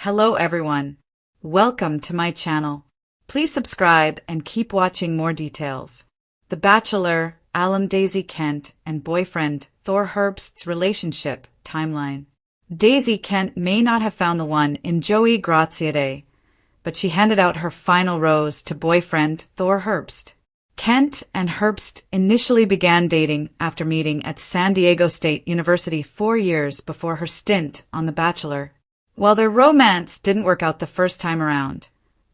Hello everyone. Welcome to my channel. Please subscribe and keep watching more details. The Bachelor Alum Daisy Kent and boyfriend Thor Herbst's relationship timeline. Daisy Kent may not have found the one in Joey Graziadei, but she handed out her final rose to boyfriend Thor Herbst. Kent and Herbst initially began dating after meeting at San Diego State University 4 years before her stint on The Bachelor. While their romance didn't work out the first time around,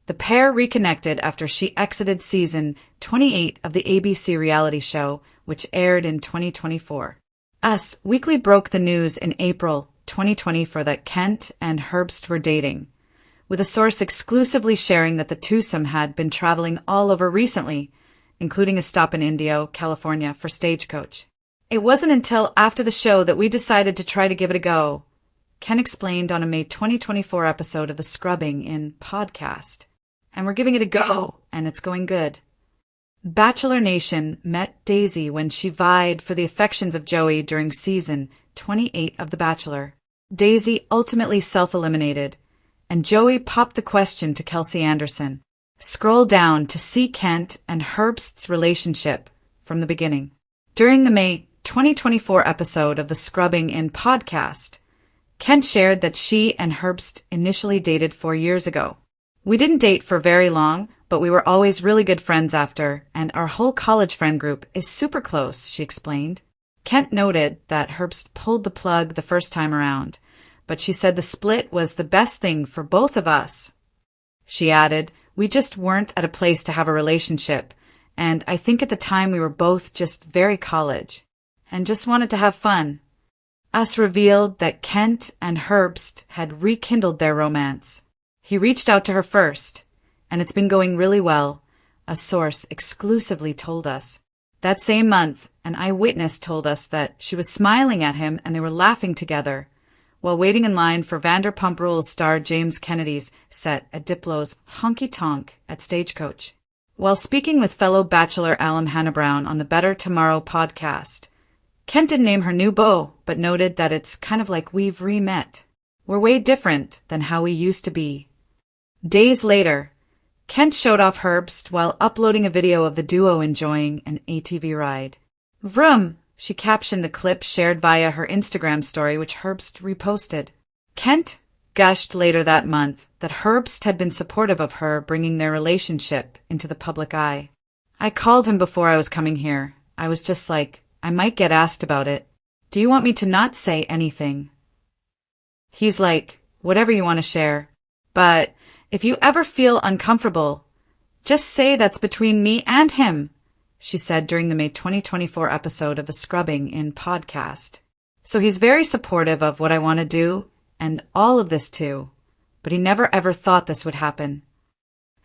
the pair reconnected after she exited season 28 of the ABC reality show, which aired in 2024. Us Weekly broke the news in April 2024 that Kent and Herbst were dating, with a source exclusively sharing that the twosome had been traveling all over recently, including a stop in Indio, California, for Stagecoach. It wasn't until after the show that we decided to try to give it a go, Ken explained on a May 2024 episode of the Scrubbing in podcast. And we're giving it a go, and it's going good. Bachelor Nation met Daisy when she vied for the affections of Joey during season 28 of The Bachelor. Daisy ultimately self-eliminated, and Joey popped the question to Kelsey Anderson. Scroll down to see Kent and Herbst's relationship from the beginning. During the May 2024 episode of the Scrubbing in podcast, Kent shared that she and Herbst initially dated 4 years ago. We didn't date for very long, but we were always really good friends after, and our whole college friend group is super close, she explained. Kent noted that Herbst pulled the plug the first time around, but she said the split was the best thing for both of us. She added, we just weren't at a place to have a relationship, and I think at the time we were both just very college, and just wanted to have fun. Us revealed that Kent and Herbst had rekindled their romance. He reached out to her first, and it's been going really well, a source exclusively told us. That same month, an eyewitness told us that she was smiling at him and they were laughing together, while waiting in line for Vanderpump Rules star James Kennedy's set at Diplo's Honky Tonk at Stagecoach. While speaking with fellow Bachelor Alum Hannah Brown on the Better Tomorrow podcast, Kent didn't name her new beau, but noted that it's kind of like we've re-met. We're way different than how we used to be. Days later, Kent showed off Herbst while uploading a video of the duo enjoying an ATV ride. Vroom, she captioned the clip shared via her Instagram story, which Herbst reposted. Kent gushed later that month that Herbst had been supportive of her bringing their relationship into the public eye. I called him before I was coming here. I was just like, I might get asked about it. Do you want me to not say anything? He's like, whatever you want to share. But if you ever feel uncomfortable, just say that's between me and him, she said during the May 2024 episode of the Scrubbing in podcast. So he's very supportive of what I want to do and all of this too, but he never ever thought this would happen.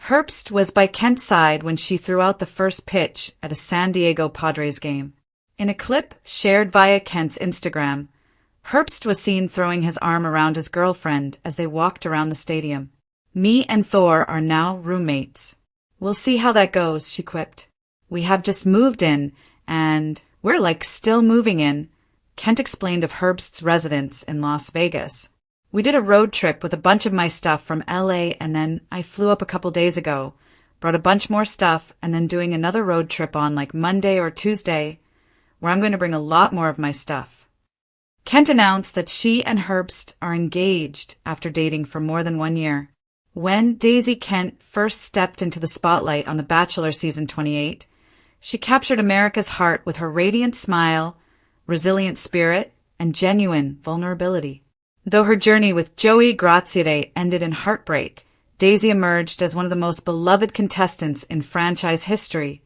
Herbst was by Kent's side when she threw out the first pitch at a San Diego Padres game. In a clip shared via Kent's Instagram, Herbst was seen throwing his arm around his girlfriend as they walked around the stadium. Me and Thor are now roommates. We'll see how that goes, she quipped. We have just moved in, and we're like still moving in, Kent explained of Herbst's residence in Las Vegas. We did a road trip with a bunch of my stuff from LA, and then I flew up a couple days ago, brought a bunch more stuff, and then doing another road trip on like Monday or Tuesday, where I'm going to bring a lot more of my stuff. Kent announced that she and Herbst are engaged after dating for more than 1 year. When Daisy Kent first stepped into the spotlight on The Bachelor season 28, she captured America's heart with her radiant smile, resilient spirit, and genuine vulnerability. Though her journey with Joey Graziadei ended in heartbreak, Daisy emerged as one of the most beloved contestants in franchise history,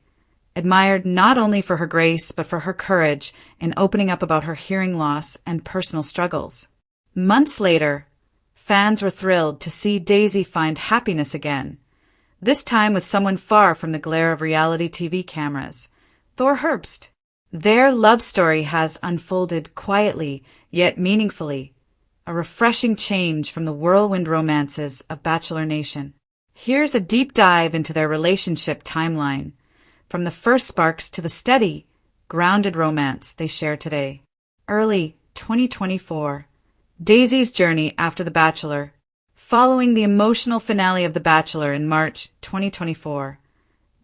admired not only for her grace but for her courage in opening up about her hearing loss and personal struggles. Months later, fans were thrilled to see Daisy find happiness again, this time with someone far from the glare of reality TV cameras, Thor Herbst. Their love story has unfolded quietly yet meaningfully, a refreshing change from the whirlwind romances of Bachelor Nation. Here's a deep dive into their relationship timeline, from the first sparks to the steady, grounded romance they share today. Early 2024. Daisy's journey after The Bachelor. Following the emotional finale of The Bachelor in March 2024,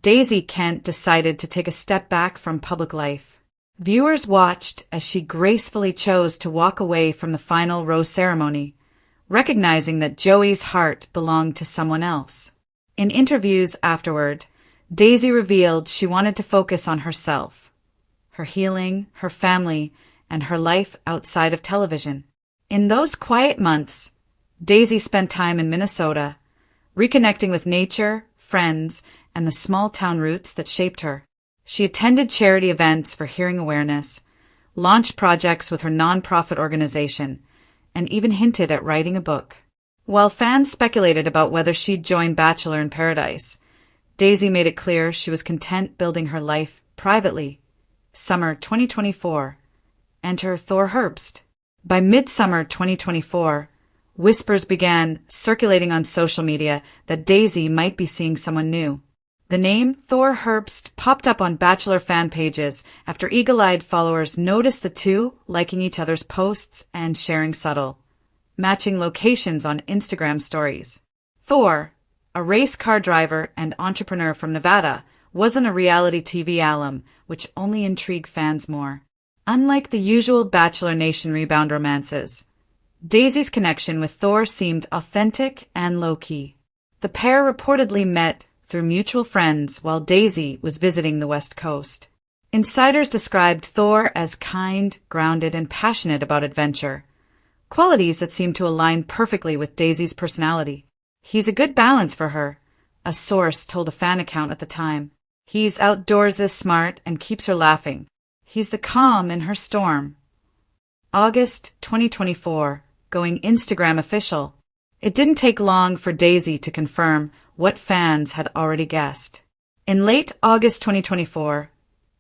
Daisy Kent decided to take a step back from public life. Viewers watched as she gracefully chose to walk away from the final rose ceremony, recognizing that Joey's heart belonged to someone else. In interviews afterward, Daisy revealed she wanted to focus on herself, her healing, her family, and her life outside of television. In those quiet months, Daisy spent time in Minnesota, reconnecting with nature, friends, and the small-town roots that shaped her. She attended charity events for hearing awareness, launched projects with her nonprofit organization, and even hinted at writing a book. While fans speculated about whether she'd join Bachelor in Paradise, Daisy made it clear she was content building her life privately. Summer 2024. Enter Thor Herbst. By midsummer 2024, whispers began circulating on social media that Daisy might be seeing someone new. The name Thor Herbst popped up on Bachelor fan pages after eagle-eyed followers noticed the two liking each other's posts and sharing subtle, matching locations on Instagram stories. Thor, a race car driver and entrepreneur from Nevada, wasn't a reality TV alum, which only intrigued fans more. Unlike the usual Bachelor Nation rebound romances, Daisy's connection with Thor seemed authentic and low-key. The pair reportedly met through mutual friends while Daisy was visiting the West Coast. Insiders described Thor as kind, grounded, and passionate about adventure, qualities that seemed to align perfectly with Daisy's personality. "He's a good balance for her," a source told a fan account at the time. "He's outdoorsy, smart, and keeps her laughing. He's the calm in her storm." August 2024, going Instagram official. It didn't take long for Daisy to confirm what fans had already guessed. In late August 2024,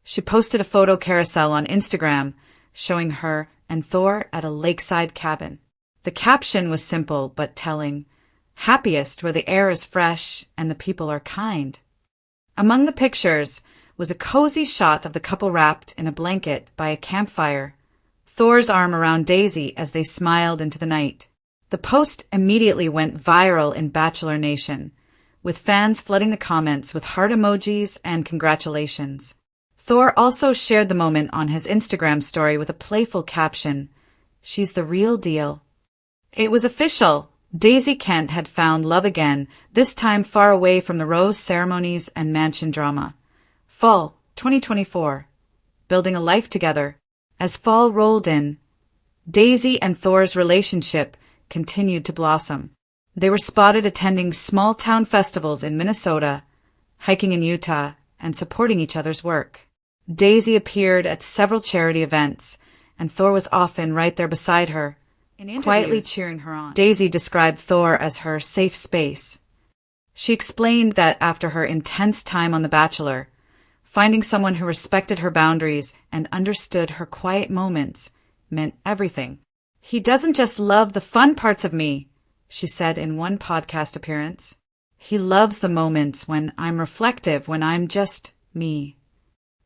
she posted a photo carousel on Instagram showing her and Thor at a lakeside cabin. The caption was simple but telling, "Happiest where the air is fresh and the people are kind." Among the pictures was a cozy shot of the couple wrapped in a blanket by a campfire, Thor's arm around Daisy as they smiled into the night. The post immediately went viral in Bachelor Nation, with fans flooding the comments with heart emojis and congratulations. Thor also shared the moment on his Instagram story with a playful caption, "She's the real deal." It was official. Daisy Kent had found love again, this time far away from the rose ceremonies and mansion drama. Fall 2024. Building a life together. As fall rolled in, Daisy and Thor's relationship continued to blossom. They were spotted attending small-town festivals in Minnesota, hiking in Utah, and supporting each other's work. Daisy appeared at several charity events, and Thor was often right there beside her, quietly cheering her on. Daisy described Thor as her safe space. She explained that after her intense time on The Bachelor, finding someone who respected her boundaries and understood her quiet moments meant everything. "He doesn't just love the fun parts of me," she said in one podcast appearance. "He loves the moments when I'm reflective, when I'm just me."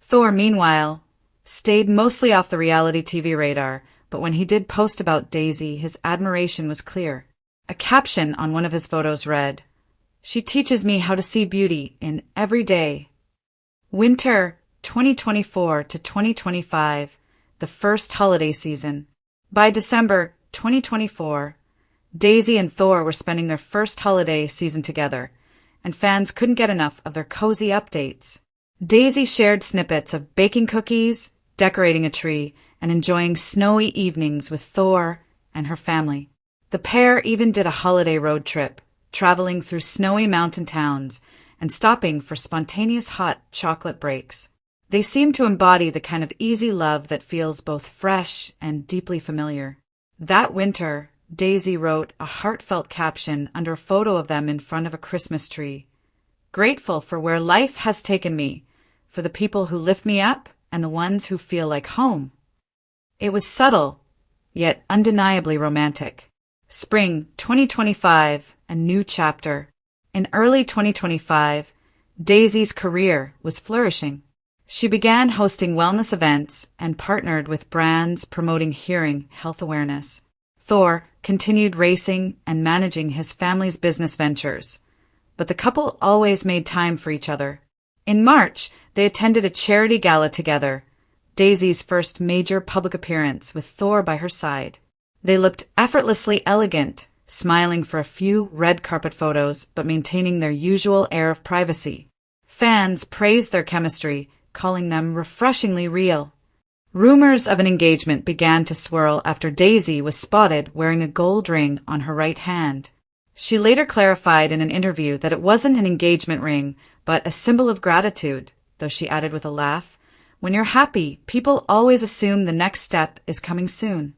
Thor, meanwhile, stayed mostly off the reality TV radar, but when he did post about Daisy, his admiration was clear. A caption on one of his photos read, "She teaches me how to see beauty in every day." Winter 2024 to 2025, the first holiday season. By December 2024, Daisy and Thor were spending their first holiday season together, and fans couldn't get enough of their cozy updates. Daisy shared snippets of baking cookies, decorating a tree, and enjoying snowy evenings with Thor and her family. The pair even did a holiday road trip, traveling through snowy mountain towns and stopping for spontaneous hot chocolate breaks. They seem to embody the kind of easy love that feels both fresh and deeply familiar. That winter, Daisy wrote a heartfelt caption under a photo of them in front of a Christmas tree. "Grateful for where life has taken me, for the people who lift me up and the ones who feel like home." It was subtle, yet undeniably romantic. Spring 2025, a new chapter. In early 2025, Daisy's career was flourishing. She began hosting wellness events and partnered with brands promoting hearing health awareness. Thor, continued racing and managing his family's business ventures. But the couple always made time for each other. In March, they attended a charity gala together, Daisy's first major public appearance with Thor by her side. They looked effortlessly elegant, smiling for a few red carpet photos but maintaining their usual air of privacy. Fans praised their chemistry, calling them refreshingly real. Rumors of an engagement began to swirl after Daisy was spotted wearing a gold ring on her right hand. She later clarified in an interview that it wasn't an engagement ring, but a symbol of gratitude, though she added with a laugh, "When you're happy, people always assume the next step is coming soon."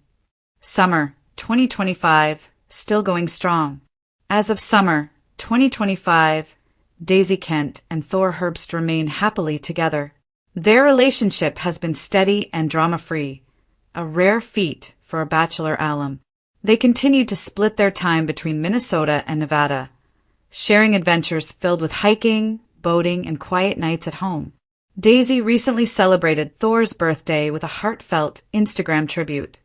Summer 2025, still going strong. As of summer 2025, Daisy Kent and Thor Herbst remain happily together. Their relationship has been steady and drama-free, a rare feat for a Bachelor Alum. They continue to split their time between Minnesota and Nevada, sharing adventures filled with hiking, boating, and quiet nights at home. Daisy recently celebrated Thor's birthday with a heartfelt Instagram tribute.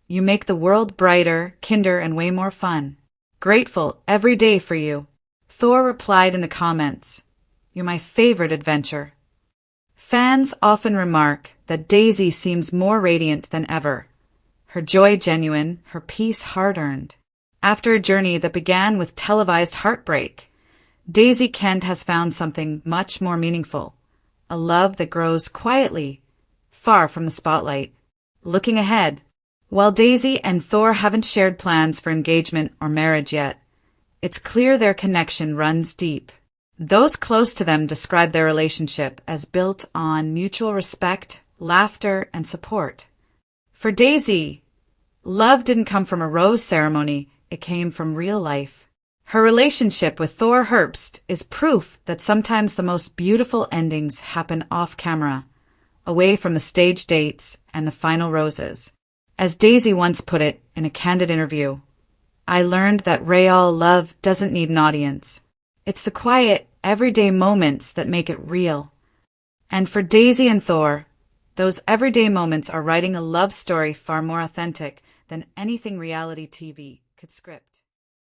"You make the world brighter, kinder, and way more fun. Grateful every day for you." Thor replied in the comments, "You're my favorite adventure." Fans often remark that Daisy seems more radiant than ever. Her joy genuine, her peace hard-earned. After a journey that began with televised heartbreak, Daisy Kent has found something much more meaningful. A love that grows quietly, far from the spotlight. Looking ahead, while Daisy and Thor haven't shared plans for engagement or marriage yet, it's clear their connection runs deep. Those close to them describe their relationship as built on mutual respect, laughter, and support. For Daisy, love didn't come from a rose ceremony, it came from real life. Her relationship with Thor Herbst is proof that sometimes the most beautiful endings happen off-camera, away from the stage dates and the final roses. As Daisy once put it in a candid interview, "I learned that real love doesn't need an audience. It's the quiet, everyday moments that make it real." And for Daisy and Thor, those everyday moments are writing a love story far more authentic than anything reality TV could script.